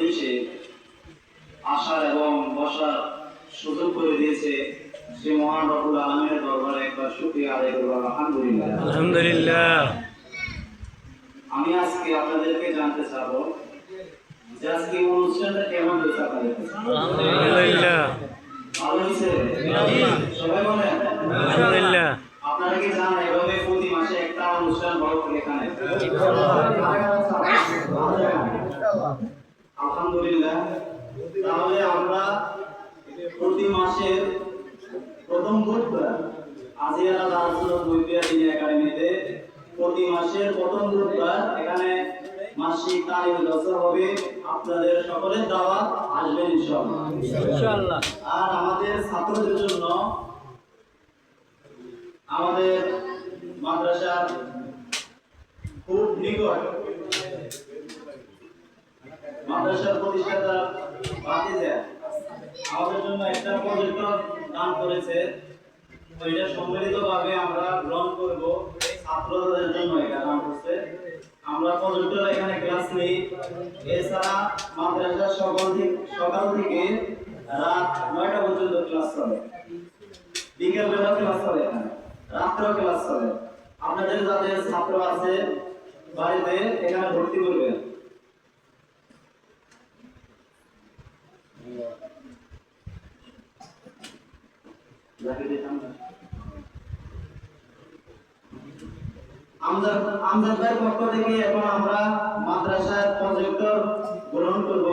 মজলিসে আসার এবং বসার সুযোগ করে দিয়েছে শ্রী মহান রব্বুল আলামিনের দরবারে একবার শুকরিয়া আদায় করব। আলহামদুলিল্লাহ। আলহামদুলিল্লাহ। আমি আজকে আপনাদেরকে জানতে চাবো যে আজকে অনুষ্ঠানটা কেমন হয়েছে আপনাদের কাছে? আলহামদুলিল্লাহ। ভালো হয়েছে? সবাই বলেন আলহামদুলিল্লাহ। আপনারা কি জানেন এভাবে প্রতি মাসে একটা অনুষ্ঠান বড় করে এখানে? আলহামদুলিল্লাহ। তাহলে আমরা প্রতি মাসের প্রথম বুধবার আজিয়ারা দারুল মুফতিয়া দিনী একাডেমিতে প্রতি মাসের প্রথম বুধবার এখানে মাসিক তালিম জলসা হবে। আপনাদের সকলের দাওয়াত, আসবেন ইনশাআল্লাহ। আর আমাদের ছাত্রদের জন্য আমাদের মাদ্রাসার খুব নিকট মাদ্রাসার প্রতিষ্ঠাতা ভাতিজা আমাদের জন্য একটা প্রজেক্টর দান করেছে। এটা সম্মিলিতভাবে আমরা গ্রহণ করব। ছাত্রদের জন্য এটা দান করছে। আমরা প্রজেক্টর এখানে ক্লাস নেই। এছাড়া মাদ্রাসা সকাল থেকে রাত 9টা পর্যন্ত ক্লাস চলে। বিকেল বেলা ক্লাস চলে, এখানে রাত্রেও ক্লাস চলে। আপনাদের যাদের ছাত্র আছে বাড়িতে এখানে ভর্তি করবেন। আমজাদ ভাইয়ের পক্ষ থেকে এখন আমরা মাদ্রাসার প্রজেক্টর গ্রহণ করব।